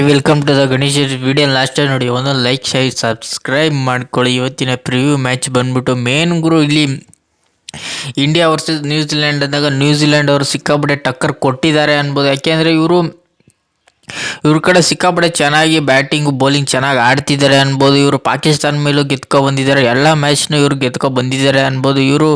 Welcome to the Ganesh video last ನೋಡಿ ಒಂದೊಂದು like share subscribe ಮಾಡ್ಕೊಳ್ಳಿ. ಇವತ್ತಿನ ಪ್ರಿವ್ಯೂ ಮ್ಯಾಚ್ ಬಂದ್ಬಿಟ್ಟು ಮೇನ್ ಗುರು ಇಲ್ಲಿ ಇಂಡಿಯಾ ವರ್ಸಸ್ ನ್ಯೂಜಿಲೆಂಡ್ ಅಂದಾಗ ನ್ಯೂಜಿಲೆಂಡ್ ಅವರು ಸಿಕ್ಕಾಪಟ್ಟೆ ಟಕ್ಕರ್ ಕೊಟ್ಟಿದ್ದಾರೆ ಅನ್ಬೋದು. ಯಾಕೆಂದರೆ ಇವ್ರ ಕಡೆ ಸಿಕ್ಕಾಪಟ್ಟೆ ಚೆನ್ನಾಗಿ ಬ್ಯಾಟಿಂಗು ಬೌಲಿಂಗ್ ಚೆನ್ನಾಗಿ ಆಡ್ತಿದ್ದಾರೆ ಅನ್ಬೋದು. ಇವರು ಪಾಕಿಸ್ತಾನ ಮೇಲೂ ಗೆದ್ಕೊ ಬಂದಿದ್ದಾರೆ, ಎಲ್ಲ ಮ್ಯಾಚ್ನೂ ಇವ್ರು ಗೆದ್ಕೊ ಬಂದಿದ್ದಾರೆ ಅನ್ಬೋದು. ಇವರು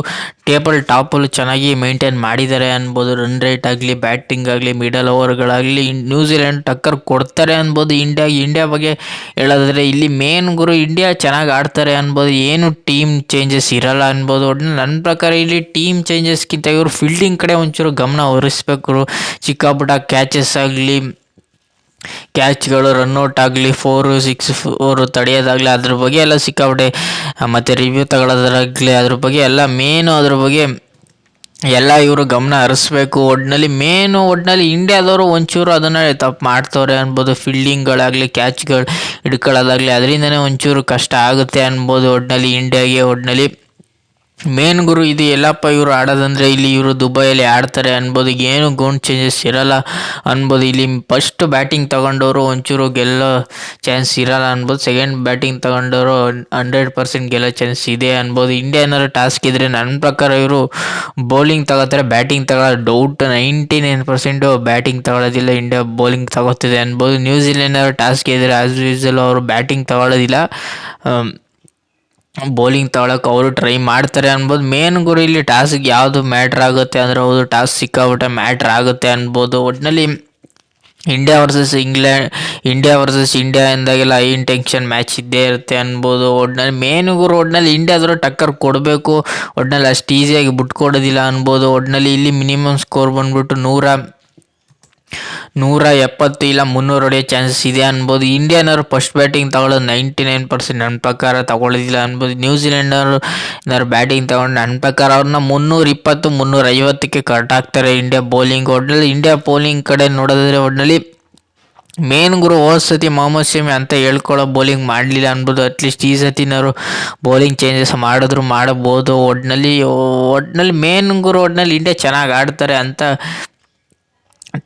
ಟೇಬಲ್ ಟಾಪಲ್ಲಿ ಚೆನ್ನಾಗಿ ಮೇಂಟೈನ್ ಮಾಡಿದ್ದಾರೆ ಅನ್ಬೋದು. ರನ್ ರೇಟ್ ಆಗಲಿ, ಬ್ಯಾಟಿಂಗ್ ಆಗಲಿ, ಮಿಡಲ್ ಓವರ್ಗಳಾಗಲಿ ನ್ಯೂಜಿಲೆಂಡ್ ಟಕ್ಕರ್ ಕೊಡ್ತಾರೆ ಅನ್ಬೋದು. ಇಂಡಿಯಾ ಬಗ್ಗೆ ಹೇಳೋದಾದರೆ ಇಲ್ಲಿ ಮೇನ್ ಗುರು ಇಂಡಿಯಾ ಚೆನ್ನಾಗಿ ಆಡ್ತಾರೆ ಅನ್ಬೋದು. ಏನು ಟೀಮ್ ಚೇಂಜಸ್ ಇರಲ್ಲ ಅನ್ಬೋದು. ಒಟ್ಟು ನನ್ನ ಪ್ರಕಾರ ಇಲ್ಲಿ ಟೀಮ್ ಚೇಂಜಸ್ಗಿಂತ ಇವರು ಫೀಲ್ಡಿಂಗ್ ಕಡೆ ಒಂಚೂರು ಗಮನ ಹರಿಸ್ಬೇಕು. ಚಿಕ್ಕಪುಟ್ಟ ಕ್ಯಾಚಸ್ ಆಗಲಿ, ಕ್ಯಾಚ್ಗಳು, ರನ್ಔಟ್ ಆಗಲಿ, 4-6 ತಡೆಯೋದಾಗಲಿ ಅದ್ರ ಬಗ್ಗೆ ಎಲ್ಲ ಸಿಕ್ಕಾಪಟ್ಟೆ ಮತ್ತು ರಿವ್ಯೂ ತಗೊಳ್ಳೋದಾಗಲಿ ಅದ್ರ ಬಗ್ಗೆ ಎಲ್ಲ ಅದ್ರ ಬಗ್ಗೆ ಎಲ್ಲ ಇವರು ಗಮನ ಹರಿಸ್ಬೇಕು. ಒಟ್ಟಿನಲ್ಲಿ ಇಂಡಿಯಾದವರು ಒಂಚೂರು ಅದನ್ನು ತಪ್ಪು ಮಾಡ್ತವ್ರೆ ಅನ್ಬೋದು. ಫೀಲ್ಡಿಂಗ್ಗಳಾಗಲಿ, ಕ್ಯಾಚ್ಗಳು ಹಿಡ್ಕೊಳ್ಳೋದಾಗಲಿ ಅದರಿಂದನೇ ಒಂಚೂರು ಕಷ್ಟ ಆಗುತ್ತೆ ಅನ್ಬೋದು. ಇಂಡಿಯಾಗೆ ಮೇನ್ ಗುರು ಇದು ಎಲ್ಲಪ್ಪ ಇವರು ಆಡೋದಂದರೆ ಇಲ್ಲಿ ಇವರು ದುಬೈಯಲ್ಲಿ ಆಡ್ತಾರೆ ಅನ್ಬೋದು. ಏನು ಗೌಂಡ್ ಚೇಂಜಸ್ ಇರಲ್ಲ ಅನ್ಬೋದು. ಇಲ್ಲಿ ಫಸ್ಟ್ ಬ್ಯಾಟಿಂಗ್ ತಗೊಂಡವರು ಒಂಚೂರು ಗೆಲ್ಲೋ ಚಾನ್ಸ್ ಇರಲ್ಲ ಅನ್ಬೋದು. ಸೆಕೆಂಡ್ ಬ್ಯಾಟಿಂಗ್ ತಗೊಂಡವರು 100% ಗೆಲ್ಲೋ ಚಾನ್ಸ್ ಇದೆ ಅನ್ಬೋದು. ಇಂಡಿಯಾ ಏನಾದ್ರು ಟಾಸ್ಕ್ ಇದ್ದರೆ ನನ್ನ ಪ್ರಕಾರ ಇವರು ಬೌಲಿಂಗ್ ತಗೋತಾರೆ, ಬ್ಯಾಟಿಂಗ್ ತಗೊಳ್ಳೋ ಡೌಟ್. 99% ಬ್ಯಾಟಿಂಗ್ ತಗೊಳ್ಳೋದಿಲ್ಲ, ಇಂಡಿಯಾ ಬೌಲಿಂಗ್ ತಗೋತಿದೆ ಅನ್ಬೋದು. ನ್ಯೂಜಿಲೆಂಡ್ ಟಾಸ್ಕ್ ಇದ್ದರೆ ಆಸ್ ಯೂಸಲ್ ಅವರು ಬ್ಯಾಟಿಂಗ್ ತಗೊಳ್ಳೋದಿಲ್ಲ, ಬೌಲಿಂಗ್ ತಗೊಳಕ್ಕೆ ಅವರು ಟ್ರೈ ಮಾಡ್ತಾರೆ ಅನ್ಬೋದು. ಮೇನ್ ಗುರು ಇಲ್ಲಿ ಟಾಸ್ಕ್ ಯಾವುದು ಮ್ಯಾಟ್ರ್ ಆಗುತ್ತೆ ಅಂದರೆ ಹೌದು ಟಾಸ್ಕ್ ಸಿಕ್ಕಾಬಿಟ್ಟೆ ಮ್ಯಾಟ್ರ್ ಆಗುತ್ತೆ ಅನ್ಬೋದು. ಒಟ್ಟಿನಲ್ಲಿ ಇಂಡಿಯಾ ವರ್ಸಸ್ ಇಂಡಿಯಾ ಎಂದಾಗೆಲ್ಲ ಹೈ ಇಂಟೆನ್ಷನ್ ಮ್ಯಾಚ್ ಇದ್ದೇ ಇರುತ್ತೆ ಅನ್ಬೋದು. ಒಟ್ಟಿನಲ್ಲಿ ಇಂಡಿಯಾದವರು ಟಕ್ಕರ್ ಕೊಡಬೇಕು, ಒಟ್ಟಿನಲ್ಲಿ ಅಷ್ಟು ಈಸಿಯಾಗಿ ಬಿಟ್ಕೊಡೋದಿಲ್ಲ ಅನ್ಬೋದು. ಒಟ್ಟಿನಲ್ಲಿ ಇಲ್ಲಿ ಮಿನಿಮಮ್ ಸ್ಕೋರ್ ಬಂದ್ಬಿಟ್ಟು 170 ಇಲ್ಲ 300 ಹೊಡೆಯೋ ಚಾನ್ಸಸ್ ಇದೆ ಅನ್ಬೋದು. ಇಂಡಿಯಾನವರು ಫಸ್ಟ್ ಬ್ಯಾಟಿಂಗ್ ತಗೊಳ್ಳೋದು 99% ನನ್ನ ಪ್ರಕಾರ ತಗೊಳ್ಳೋದಿಲ್ಲ ಅನ್ಬೋದು. ನ್ಯೂಜಿಲೆಂಡವರು ಏನಾದ್ರು ಬ್ಯಾಟಿಂಗ್ ತಗೊಂಡು ನನ್ನ ಪ್ರಕಾರ ಅವ್ರನ್ನ 320-350ಕ್ಕೆ ಕಟ್ ಆಗ್ತಾರೆ ಇಂಡಿಯಾ ಬೌಲಿಂಗ್. ಒಟ್ಟಿನಲ್ಲಿ ಇಂಡಿಯಾ ಬೌಲಿಂಗ್ ಕಡೆ ನೋಡೋದಾದರೆ ಒಟ್ಟಿನಲ್ಲಿ ಮೇನ್ ಗುರು ಹೋದ ಸತಿ ಮೊಹಮ್ಮದ್ ಶಮಿ ಅಂತ ಹೇಳ್ಕೊಳ್ಳೋ ಬೌಲಿಂಗ್ ಮಾಡಲಿಲ್ಲ ಅನ್ಬೋದು. ಅಟ್ಲೀಸ್ಟ್ ಈ ಸತಿನವರು ಬೌಲಿಂಗ್ ಚೇಂಜಸ್ ಮಾಡಬಹುದು. ಒಟ್ಟಿನಲ್ಲಿ ಮೇನ್ ಗುರು ಇಂಡಿಯಾ ಚೆನ್ನಾಗಿ ಆಡ್ತಾರೆ ಅಂತ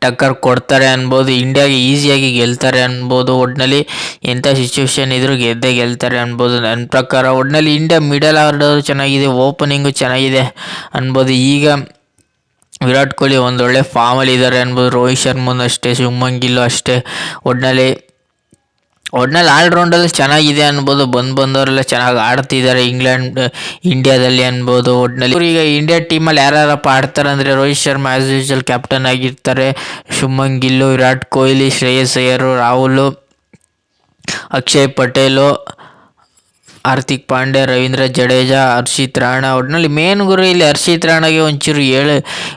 ಟಕ್ಕರ್ ಕೊಡ್ತಾರೆ ಅನ್ಬೋದು. ಇಂಡಿಯಾಗೆ ಈಸಿಯಾಗಿ ಗೆಲ್ತಾರೆ ಅನ್ಬೋದು. ಒಟ್ಟಿನಲ್ಲಿ ಎಂಥ ಸಿಚುವೇಶನ್ ಇದ್ರೂ ಗೆಲ್ತಾರೆ ಅನ್ಬೋದು ನನ್ನ ಪ್ರಕಾರ. ಒಟ್ಟಿನಲ್ಲಿ ಇಂಡಿಯಾ ಮಿಡಲ್ ಆರ್ಡರ್ ಚೆನ್ನಾಗಿದೆ, ಓಪನಿಂಗು ಚೆನ್ನಾಗಿದೆ ಅನ್ಬೋದು. ಈಗ ವಿರಾಟ್ ಕೊಹ್ಲಿ ಒಂದೊಳ್ಳೆ ಫಾರ್ಮಲ್ಲಿ ಇದ್ದಾರೆ ಅನ್ಬೋದು. ರೋಹಿತ್ ಶರ್ಮನು ಅಷ್ಟೇ, ಶುಭ್ಮನ್ ಗಿಲ್ಲು ಅಷ್ಟೇ. ಒಟ್ಟಿನಲ್ಲಿ ಆಲ್ರೌಂಡಲ್ಲಿ ಚೆನ್ನಾಗಿದೆ ಅನ್ಬೋದು. ಬಂದವರೆಲ್ಲ ಚೆನ್ನಾಗಿ ಆಡ್ತಿದ್ದಾರೆ ಇಂಡಿಯಾದಲ್ಲಿ ಅನ್ಬೋದು. ಒಟ್ಟಿನಲ್ಲಿ ಈಗ ಇಂಡಿಯಾ ಟೀಮಲ್ಲಿ ಯಾರ್ಯಾರಪ್ಪ ಆಡ್ತಾರೆ ಅಂದರೆ Rohit Sharma as usual captain ಆಗಿರ್ತಾರೆ. ಶುಭ್ಮನ್ ಗಿಲ್ಲು, ವಿರಾಟ್ ಕೊಹ್ಲಿ, ಶ್ರೇಯಸ್ ಅಯ್ಯರ್, ರಾಹುಲ್, ಅಕ್ಷಯ್ ಪಟೇಲು, ಹಾರ್ದಿಕ್ ಪಾಂಡ್ಯ, ರವೀಂದ್ರ ಜಡೇಜಾ, ಹರ್ಷಿತ್ ರಾಣಾ. ಒಟ್ಟಿನಲ್ಲಿ ಮೇನ್ ಗುರು ಇಲ್ಲಿ ಹರ್ಷಿತ್ ರಾಣಾಗೆ ಒಂಚೂರು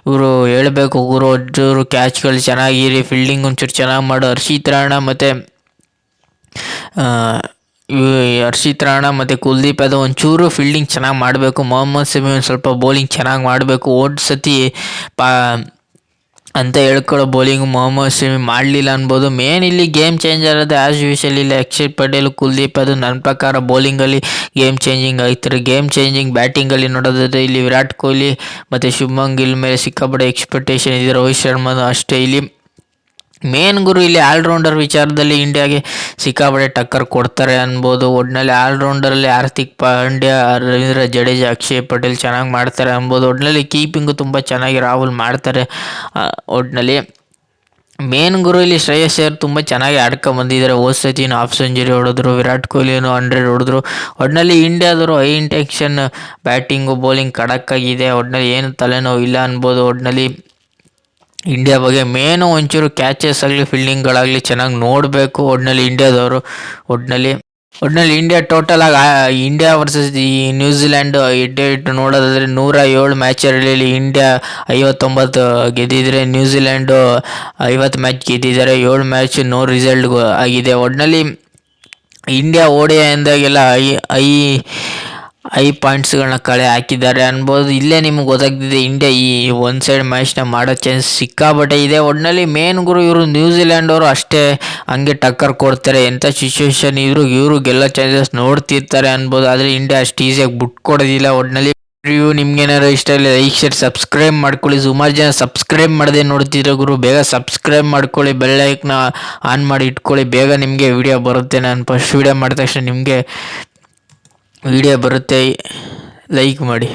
ಇವರು ಹೇಳಬೇಕು ಗುರು, ಒಂಚೂರು ಕ್ಯಾಚ್ಗಳು ಚೆನ್ನಾಗಿರಿ, ಫೀಲ್ಡಿಂಗ್ ಒಂಚೂರು ಚೆನ್ನಾಗಿ ಮಾಡು. ಹರ್ಷಿತ್ ರಾಣಾ ಮತ್ತು ಕುಲ್ದೀಪ್ ಯಾದವ್ ಒಂಚೂರು ಫೀಲ್ಡಿಂಗ್ ಚೆನ್ನಾಗಿ ಮಾಡಬೇಕು. ಮೊಹಮ್ಮದ್ ಶಮಿ ಒಂದು ಸ್ವಲ್ಪ ಬೌಲಿಂಗ್ ಚೆನ್ನಾಗಿ ಮಾಡಬೇಕು. ಹೋದ ಸತಿ ಅಂತ ಹೇಳ್ಕೊಳ್ಳೋ ಬೌಲಿಂಗ್ ಮೊಹಮ್ಮದ್ ಶಮಿ ಮಾಡಲಿಲ್ಲ ಅನ್ಬೋದು. ಮೇನ್ ಇಲ್ಲಿ ಗೇಮ್ ಚೇಂಜರ್ ಅದು ಆ್ಯಸ್ ಯೂಶಲ್ ಇಲ್ಲಿ ಅಕ್ಷಯ್ ಪಟೇಲ್, ಕುಲ್ದೀಪ್ ಅದು ನನ್ನ ಪ್ರಕಾರ ಬೌಲಿಂಗಲ್ಲಿ ಗೇಮ್ ಚೇಂಜಿಂಗ್ ಆಗ್ತಾರೆ. ಗೇಮ್ ಚೇಂಜಿಂಗ್ ಬ್ಯಾಟಿಂಗಲ್ಲಿ ನೋಡೋದಾದರೆ ಇಲ್ಲಿ ವಿರಾಟ್ ಕೊಹ್ಲಿ ಮತ್ತು ಶುಭ್ಮನ್ ಗಿಲ್ ಮೇಲೆ ಸಿಕ್ಕಾಪಟ್ಟೆ ಎಕ್ಸ್ಪೆಕ್ಟೇಷನ್ ಇದೆ. ರೋಹಿತ್ ಶರ್ಮನು ಅಷ್ಟೇ. ಇಲ್ಲಿ ಮೇನ್ ಗುರು ಇಲ್ಲಿ ಆಲ್ರೌಂಡರ್ ವಿಚಾರದಲ್ಲಿ ಇಂಡಿಯಾಗೆ ಸಿಕ್ಕಾಪಟ್ಟೆ ಟಕ್ಕರ್ ಕೊಡ್ತಾರೆ ಅನ್ಬೋದು. ಒಟ್ಟಿನಲ್ಲಿ ಆಲ್ರೌಂಡರಲ್ಲಿ ಹಾರ್ದಿಕ್ ಪಾಂಡ್ಯ, ರವೀಂದ್ರ ಜಡೇಜಾ, ಅಕ್ಷಯ್ ಪಟೇಲ್ ಚೆನ್ನಾಗಿ ಮಾಡ್ತಾರೆ ಅನ್ಬೋದು. ಒಟ್ಟಿನಲ್ಲಿ ಕೀಪಿಂಗು ತುಂಬ ಚೆನ್ನಾಗಿ ರಾಹುಲ್ ಮಾಡ್ತಾರೆ. ಒಟ್ಟಿನಲ್ಲಿ ಮೇನ್ ಗುರು ಇಲ್ಲಿ ಶ್ರೇಯಸ್ ಅಯ್ಯರ್ ತುಂಬ ಚೆನ್ನಾಗಿ ಬಂದಿದ್ದಾರೆ. ಹೋದ ಸತಿನ ಹಾಫ್ ಸೆಂಚುರಿ ಹೊಡೆದ್ರು, ವಿರಾಟ್ ಕೊಹ್ಲಿನೂ 100 ಹೊಡೆದ್ರು. ಒಟ್ಟಿನಲ್ಲಿ ಇಂಡಿಯಾದವರು ಹೈ ಇಂಟೆನ್ಷನ್ ಬ್ಯಾಟಿಂಗು ಬೌಲಿಂಗ್ ಖಡಕ್ಕಾಗಿದೆ. ಒಟ್ಟಿನಲ್ಲಿ ಏನು ತಲೆನೋವು ಇಲ್ಲ ಅನ್ಬೋದು. ಒಟ್ಟಿನಲ್ಲಿ ಇಂಡಿಯಾ ಬಗ್ಗೆ ಮೇನು ಒಂಚೂರು ಕ್ಯಾಚಸ್ ಆಗಲಿ, ಫೀಲ್ಡಿಂಗ್ಗಳಾಗಲಿ ಚೆನ್ನಾಗಿ ನೋಡಬೇಕು ಒಟ್ಟಿನಲ್ಲಿ ಇಂಡಿಯಾದವರು. ಒಟ್ಟಿನಲ್ಲಿ ಇಂಡಿಯಾ ಟೋಟಲ್ ಆಗಿ ಇಂಡಿಯಾ ವರ್ಸಸ್ ಈ ನ್ಯೂಜಿಲ್ಯಾಂಡ್ ಇಟ್ಟು ನೋಡೋದಾದರೆ 107 ಮ್ಯಾಚಲ್ಲಿ ಇಂಡಿಯಾ 59 ಗೆದ್ದಿದ್ರೆ, ನ್ಯೂಜಿಲ್ಯಾಂಡು 50 ಮ್ಯಾಚ್ ಗೆದ್ದಿದ್ದಾರೆ. 7 ಮ್ಯಾಚ್ ನೋ ರಿಸಲ್ಟ್ ಆಗಿದೆ. ಒಟ್ಟಿನಲ್ಲಿ ಇಂಡಿಯಾ ODI ಎಂದಾಗೆಲ್ಲ ಐ ಪಾಯಿಂಟ್ಸ್ಗಳನ್ನ ಕಳೆ ಹಾಕಿದ್ದಾರೆ ಅನ್ಬೋದು. ಇಲ್ಲೇ ನಿಮ್ಗೆ ಗೊತ್ತಾಗ್ತಿದೆ ಇಂಡಿಯಾ ಈ ಒನ್ ಸೈಡ್ ಮ್ಯಾಚ್ನ ಮಾಡೋ ಚಾನ್ಸ್ ಸಿಕ್ಕಾಬಟ್ಟೆ ಇದೆ. ಒಟ್ಟಿನಲ್ಲಿ ಮೇನ್ ಗುರು ಇವರು ನ್ಯೂಜಿಲ್ಯಾಂಡ್ ಅವರು ಅಷ್ಟೇ ಹಂಗೆ ಟಕ್ಕರ್ ಕೊಡ್ತಾರೆ. ಎಂಥ ಸಿಚುವೇಶನ್ ಇವರು ಗೆಲ್ಲೋ ಚಾನ್ಸಸ್ ನೋಡ್ತಿರ್ತಾರೆ ಅನ್ಬೋದು. ಆದರೆ ಇಂಡಿಯಾ ಅಷ್ಟು ಈಸಿಯಾಗಿ ಬಿಟ್ಕೊಡೋದಿಲ್ಲ. ಒಟ್ಟಿನಲ್ಲಿ ರಿವ್ಯೂ ನಿಮ್ಗೇನಾರು ಇಷ್ಟ ಇಲ್ಲ ಲೈಕ್ ಶೇರ್ ಸಬ್ಸ್ಕ್ರೈಬ್ ಮಾಡ್ಕೊಳ್ಳಿ. ಸುಮಾರು ಜನ ಸಬ್ಸ್ಕ್ರೈಬ್ ಮಾಡದೆ ನೋಡ್ತಿರೋ ಗುರು, ಬೇಗ ಸಬ್ಸ್ಕ್ರೈಬ್ ಮಾಡ್ಕೊಳ್ಳಿ, ಬೆಲ್ ಐಕನ್ನ ಆನ್ ಮಾಡಿ ಇಟ್ಕೊಳ್ಳಿ. ಬೇಗ ನಿಮಗೆ ವಿಡಿಯೋ ಬರುತ್ತೆ. ನಾನು ಫಸ್ಟ್ ವಿಡಿಯೋ ಮಾಡಿದ ತಕ್ಷಣ ನಿಮಗೆ ವಿಡಿಯೋ ಬರುತ್ತೆ. ಲೈಕ್ ಮಾಡಿ.